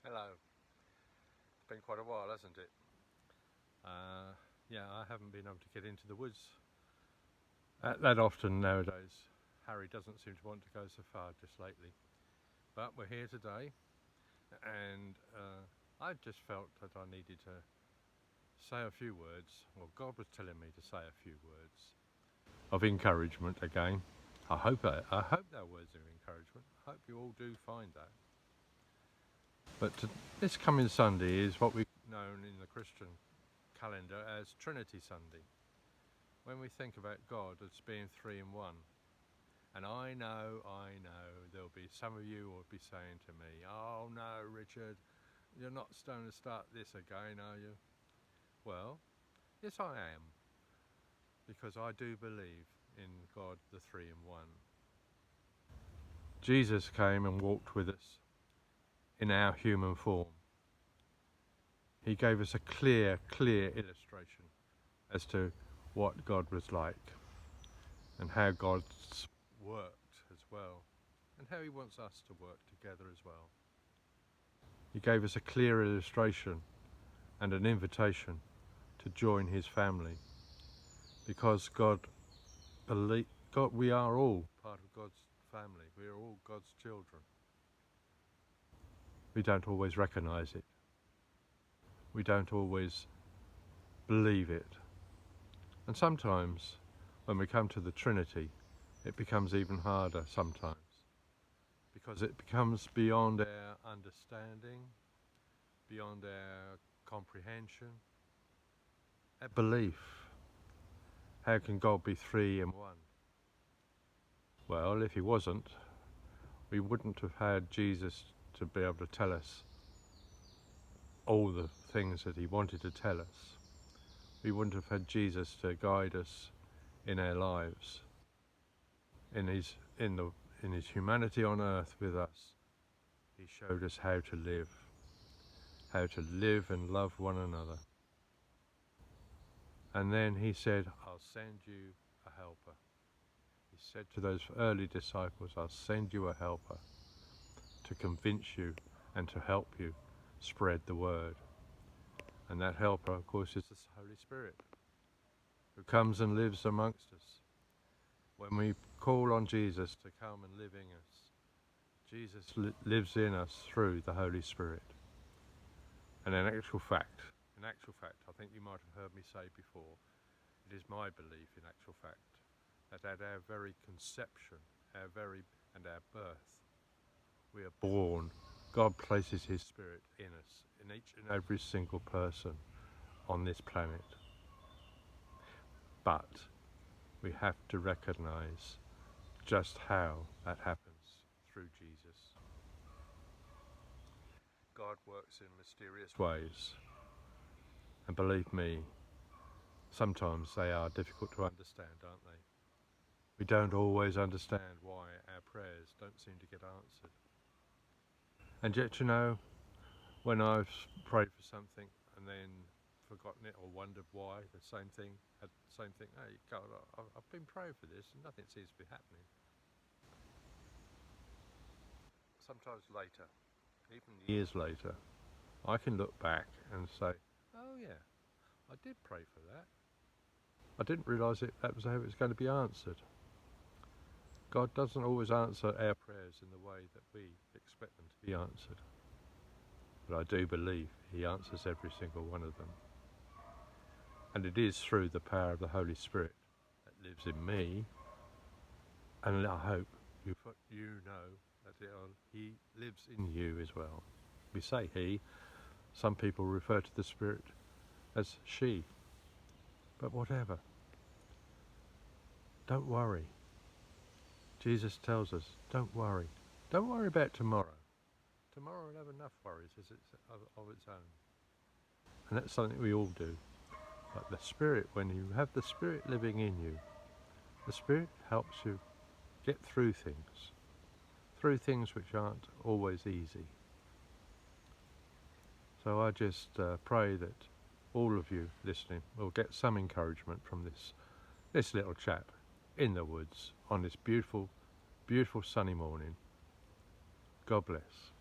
Hello. It's been quite a while, hasn't it? Yeah, I haven't been able to get into the woods that often nowadays. Harry doesn't seem to want to go so far just lately. But we're here today, and I just felt that I needed to say a few words. Well, God was telling me to say a few words of encouragement again. I hope they're words of encouragement. I hope you all do find that. But this coming Sunday is what we've known in the Christian calendar as Trinity Sunday. When we think about God as being three in one, and I know there'll be some of you will be saying to me, "Oh no, Richard, you're not going to start this again, are you?" Well, yes I am, because I do believe in God the three in one. Jesus came and walked with us in our human form. He gave us a clear illustration as to what God was like and how God worked as well, and how he wants us to work together as well. He gave us a clear illustration and an invitation to join his family, because we are all part of God's family. We are all God's children. We don't always recognize it. We don't always believe it. And sometimes when we come to the Trinity, it becomes even harder sometimes, because it becomes beyond our understanding, beyond our comprehension, our belief. How can God be three in one? Well, if he wasn't, we wouldn't have had Jesus to be able to tell us all the things that he wanted to tell us. We wouldn't have had Jesus to guide us in our lives, in his humanity on earth with us. He showed us how to live and love one another. And then he said, "I'll send you a helper." He said to those early disciples, "I'll send you a helper to convince you and to help you spread the word." And that helper, of course, is the Holy Spirit, who comes and lives amongst us. When we call on Jesus to come and live in us, Jesus lives in us through the Holy Spirit. And in actual fact, I think you might have heard me say before, it is my belief in actual fact that at our very conception, and our birth, we are born. God places his Spirit in us, in each and every single person on this planet. But we have to recognize just how that happens through Jesus. God works in mysterious ways, and believe me, sometimes they are difficult to understand, aren't they? We don't always understand why our prayers don't seem to get answered. And yet, when I've prayed for something and then forgotten it or wondered why, the same thing, hey God, I've been praying for this and nothing seems to be happening. Sometimes later, even years later, I can look back and say, oh yeah, I did pray for that. I didn't realise that was how it was going to be answered. God doesn't always answer our prayers in the way that we expect them to be answered. But I do believe he answers every single one of them. And it is through the power of the Holy Spirit that lives in me, and I hope you know that he lives in you as well. We say he, some people refer to the Spirit as she, but whatever. Don't worry. Jesus tells us, don't worry. Don't worry about tomorrow. Tomorrow will have enough worries of its own. And that's something we all do. But the Spirit, when you have the Spirit living in you, the Spirit helps you get through things which aren't always easy. So I just pray that all of you listening will get some encouragement from this little chap in the woods on this beautiful, beautiful sunny morning. God bless.